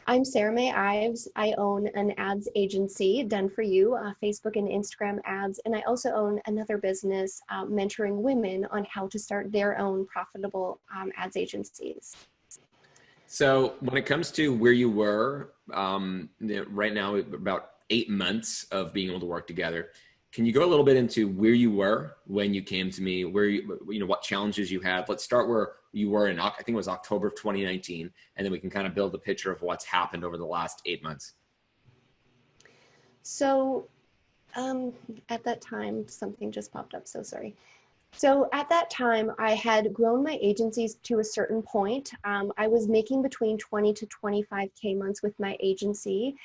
I'm Sarah Mae Ives. I own an ads agency, Done For You, Facebook and Instagram ads, and I also own another business mentoring women on how to start their own profitable ads agencies. So when it comes to where you were right now, about 8 months of being able to work together, can you go a little bit into where you were when you came to me, where what challenges you had? Let's start where you were in, I think it was October of 2019, and then we can kind of build a picture of what's happened over the last 8 months. So at that time, something just popped up, so sorry. So at that time, I had grown my agencies to a certain point. I was making between 20 to 25K months with my agency.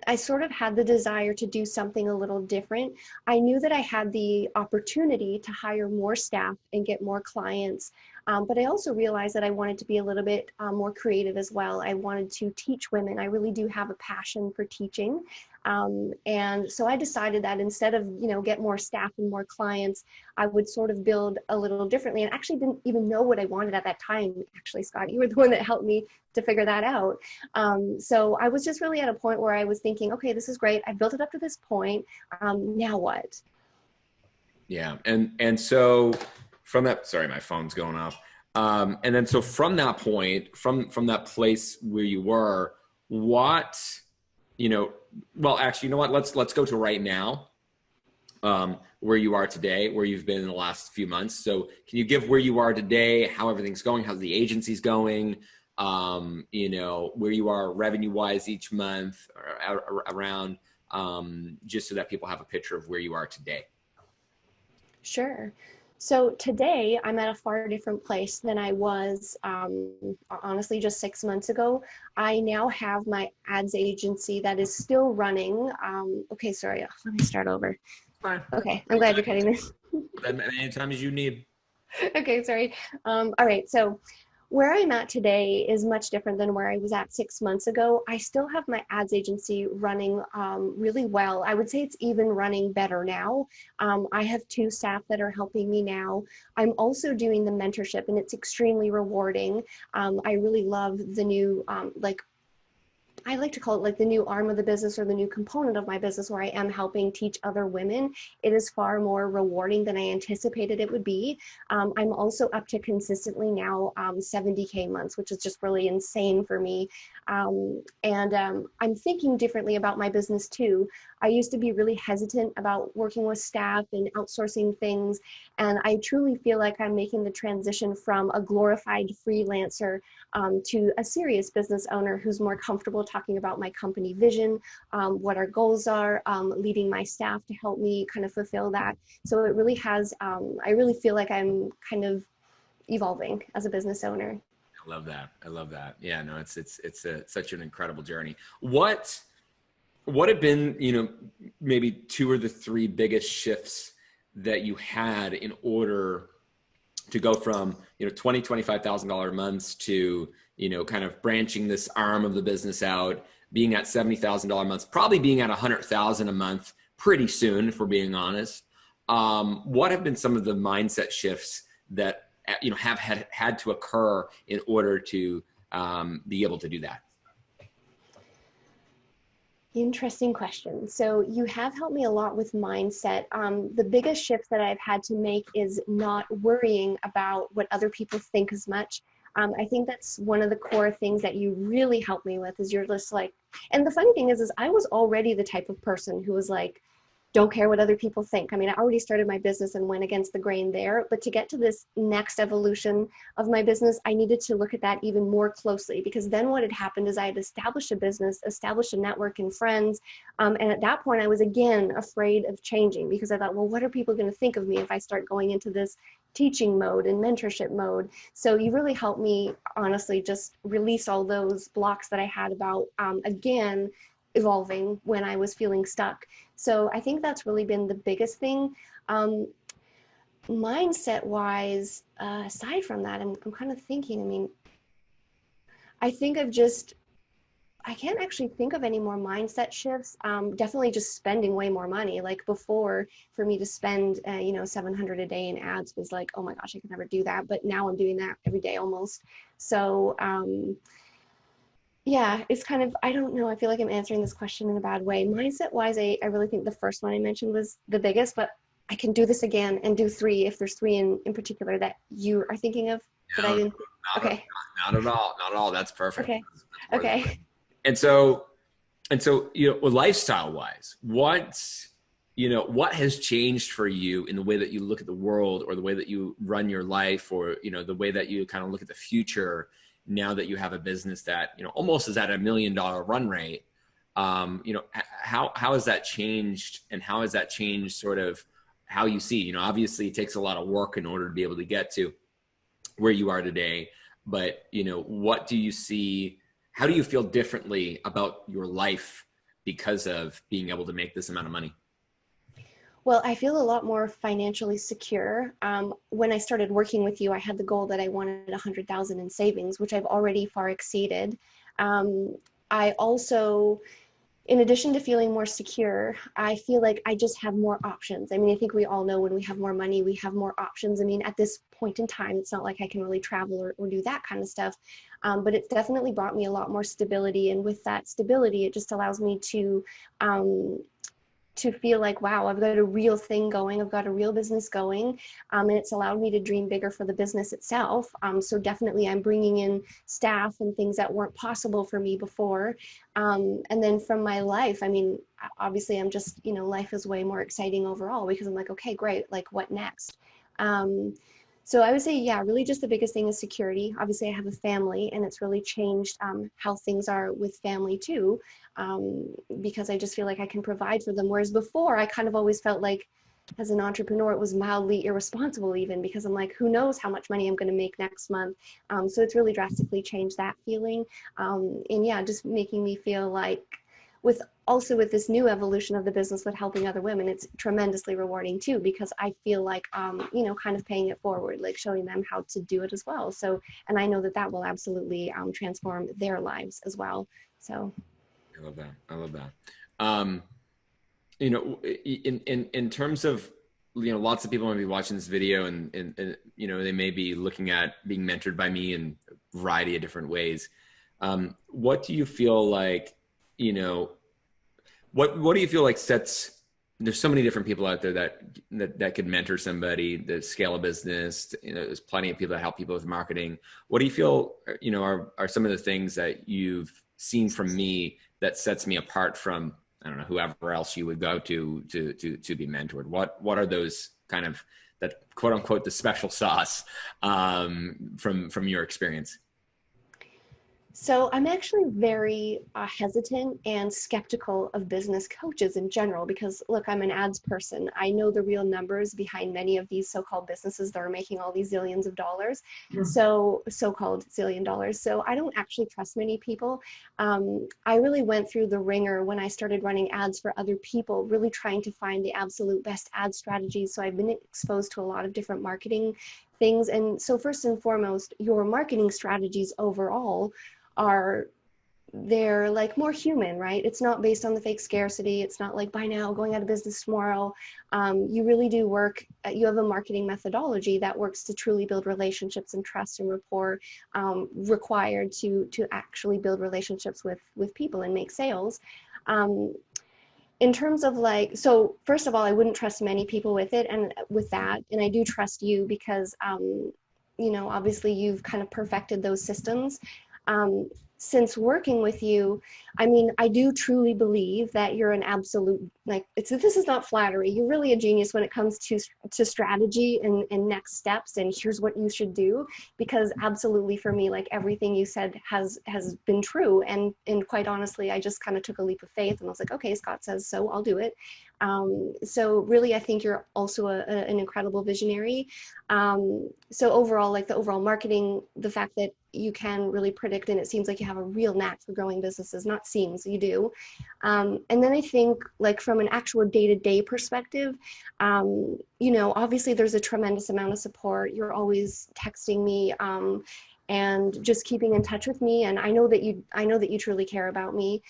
I sort of had the desire to do something a little different. I knew that I had the opportunity to hire more staff and get more clients, but I also realized that I wanted to be a little bit more creative as well. I wanted to teach women. I really do have a passion for teaching. And so I decided that instead of, get more staff and more clients, I would sort of build a little differently, and actually didn't even know what I wanted at that time. Actually, Scott, you were the one that helped me to figure that out. So I was just really at a point where I was thinking, okay, this is great. I built it up to this point. Now what? Yeah. And so from that, sorry, my phone's going off. And then, so from that point, from that place where you were, what, well, actually, you know what, let's go to right now, where you are today, where you've been in the last few months. So can you give where you are today, how everything's going, how the agency's going, where you are revenue wise each month or around, just so that people have a picture of where you are today? Sure. So today I'm at a far different place than I was, honestly, just 6 months ago. I now have my ads agency that is still running. Okay, sorry, let me start over. Fine. Okay, I'm glad you're cutting this. As many times as you need. Okay, sorry. All right, so where I'm at today is much different than where I was at 6 months ago. I still have my ads agency running really well. I would say it's even running better now. I have 2 staff that are helping me now. I'm also doing the mentorship, and it's extremely rewarding. I really love the new, I like to call it like the new arm of the business, or the new component of my business, where I am helping teach other women. It is far more rewarding than I anticipated it would be. I'm also up to consistently now 70K months, which is just really insane for me. I'm thinking differently about my business too. I used to be really hesitant about working with staff and outsourcing things. And I truly feel like I'm making the transition from a glorified freelancer to a serious business owner who's more comfortable talking about my company vision, what our goals are, leading my staff to help me kind of fulfill that. So it really has, I really feel like I'm kind of evolving as a business owner. I love that. I love that. Yeah, no, it's such an incredible journey. What have been, maybe 2 or 3 biggest shifts that you had in order to go from, $25,000 months to, kind of branching this arm of the business out, being at $70,000 months, probably being at $100,000 a month pretty soon, if we're being honest. What have been some of the mindset shifts that, have had to occur in order to be able to do that? Interesting question. So you have helped me a lot with mindset. The biggest shift that I've had to make is not worrying about what other people think as much. I think that's one of the core things that you really help me with, is you're just like, and the funny thing is I was already the type of person who was like, don't care what other people think. I mean, I already started my business and went against the grain there, but to get to this next evolution of my business, I needed to look at that even more closely, because then what had happened is I had established a business, established a network and friends. And at that point I was again afraid of changing, because I thought, well, what are people going to think of me if I start going into this teaching mode and mentorship mode? So you really helped me, honestly, just release all those blocks that I had about, again, evolving when I was feeling stuck. So I think that's really been the biggest thing. Mindset wise, aside from that, I'm kind of thinking, I mean, I think I can't actually think of any more mindset shifts. Definitely just spending way more money. Like before, for me to spend, $700 a day in ads was like, oh my gosh, I could never do that. But now I'm doing that every day almost. So Yeah, it's kind of, I don't know. I feel like I'm answering this question in a bad way. Mindset wise, I really think the first one I mentioned was the biggest, but I can do this again and do three if there's three in particular that you are thinking of that I No, didn't. Okay. not at all. Not at all. That's perfect. Okay. That's more than Okay. great. And so, you know, lifestyle wise, what has changed for you in the way that you look at the world or the way that you run your life or, you know, the way that you kind of look at the future now that you have a business that, you know, almost is at $1 million run rate? You know, how has that changed, and how has that changed sort of how you see, you know, obviously it takes a lot of work in order to be able to get to where you are today, but, you know, what do you see? How do you feel differently about your life because of being able to make this amount of money? Well, I feel a lot more financially secure. When I started working with you, I had the goal that I wanted 100,000 in savings, which I've already far exceeded. Um, I also, in addition to feeling more secure, I feel like I just have more options. I mean, I think we all know when we have more money, we have more options. I mean, at this point in time, it's not like I can really travel or do that kind of stuff. But it's definitely brought me a lot more stability. And with that stability, it just allows me um, to feel like, wow, I've got a real thing going. I've got a real business going. And it's allowed me to dream bigger for the business itself. So definitely I'm bringing in staff and things that weren't possible for me before. And then from my life, I mean, obviously I'm just, you know, life is way more exciting overall because I'm like, okay, great. Like what next? Um, so I would say, yeah, really just the biggest thing is security. Obviously I have a family and it's really changed how things are with family too, because I just feel like I can provide for them. Whereas before, I kind of always felt like as an entrepreneur, it was mildly irresponsible even because I'm like, who knows how much money I'm going to make next month. So it's really drastically changed that feeling. And yeah, just making me feel like with also with this new evolution of the business with helping other women, it's tremendously rewarding too, because I feel like, you know, kind of paying it forward, like showing them how to do it as well. So, and I know that that will absolutely transform their lives as well. So. I love that. I love that. Um, you know, in terms of, you know, lots of people might be watching this video and you know, they may be looking at being mentored by me in a variety of different ways. What do you feel like, you know, what do you feel like sets, there's so many different people out there that could mentor somebody, that scale a business. You know, there's plenty of people that help people with marketing. What do you feel, you know, are some of the things that you've seen from me that sets me apart from, I don't know, whoever else you would go to be mentored? What are those kind of, that quote unquote the special sauce from your experience? So I'm actually very hesitant and skeptical of business coaches in general because, look, I'm an ads person. I know the real numbers behind many of these so-called businesses that are making all these zillions of dollars. So so-called zillion dollars. So I don't actually trust many people. I really went through the ringer when I started running ads for other people, really trying to find the absolute best ad strategies. So I've been exposed to a lot of different marketing things. And so first and foremost, your marketing strategies overall are, they're like more human, right? It's not based on the fake scarcity. It's not like buy now, going out of business tomorrow. You really do work, you have a marketing methodology that works to truly build relationships and trust and rapport, required to actually build relationships with people and make sales. In terms of like, so first of all, I wouldn't trust many people with it and with that, and I do trust you because you know, obviously you've kind of perfected those systems. Um, since working with you, I mean, I do truly believe that you're an absolute, like, this is not flattery. You're really a genius when it comes to strategy and next steps and here's what you should do, because absolutely for me, like everything you said has been true. And quite honestly, I just kind of took a leap of faith and I was like, okay, Scott says so, I'll do it. So really, I think you're also an incredible visionary. So overall, like the overall marketing, the fact that you can really predict, and it seems like you have a real knack for growing businesses, not seems, you do. And then I think like from an actual day-to-day perspective, you know, obviously there's a tremendous amount of support. You're always texting me. and just keeping in touch with me. And I know that you truly care about me.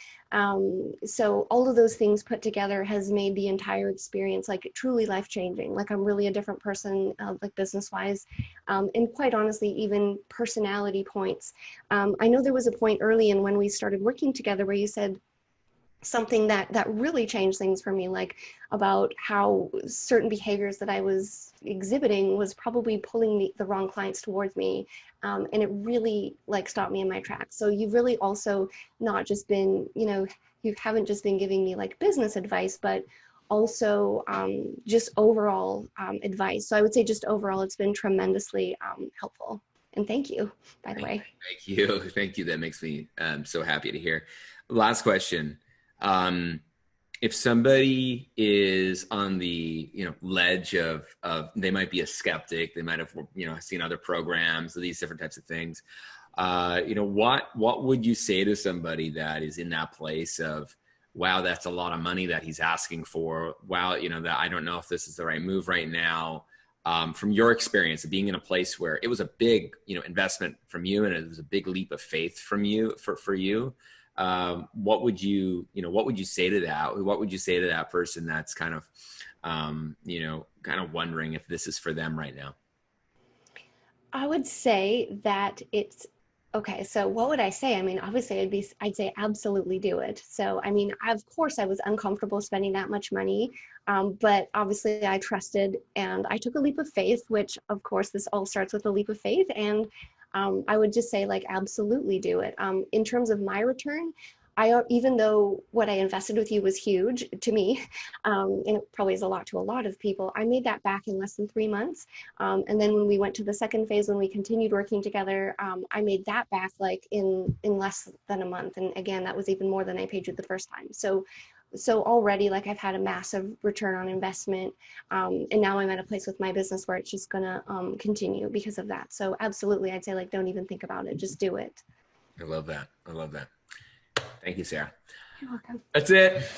So all of those things put together has made the entire experience like truly life changing. Like I'm really a different person, like business wise, and quite honestly, even personality points. I know there was a point early in when we started working together where you said something that really changed things for me, like about how certain behaviors that I was exhibiting was probably pulling the wrong clients towards me, and it really like stopped me in my tracks. So you've really also not just been, you know, you haven't just been giving me like business advice, but also just overall advice. So I would say just overall, it's been tremendously helpful. And thank you, by the way. Thank you. Thank you. That makes me so happy to hear. Last question. Um, if somebody is on the ledge of they might be a skeptic, they might have seen other programs, these different types of things. What would you say to somebody that is in that place of, wow, that's a lot of money that he's asking for. Wow, that I don't know if this is the right move right now. From your experience of being in a place where it was a big, investment from you, and it was a big leap of faith from you for you. What would you say to that? What would you say to that person that's kind of, kind of wondering if this is for them right now? I would say that it's okay. So what would I say? I mean, obviously I'd say absolutely do it. So, I mean, of course I was uncomfortable spending that much money. But obviously I trusted and I took a leap of faith, which of course this all starts with a leap of faith. And I would just say like, absolutely do it. In terms of my return, even though what I invested with you was huge to me, and it probably is a lot to a lot of people, I made that back in less than 3 months. And then when we went to the second phase, when we continued working together, I made that back like in less than a month. And again, that was even more than I paid you the first time. So already like I've had a massive return on investment. And now I'm at a place with my business where it's just gonna continue because of that. So absolutely, I'd say like, don't even think about it, just do it. I love that. I love that. Thank you, Sarah. You're welcome. That's it.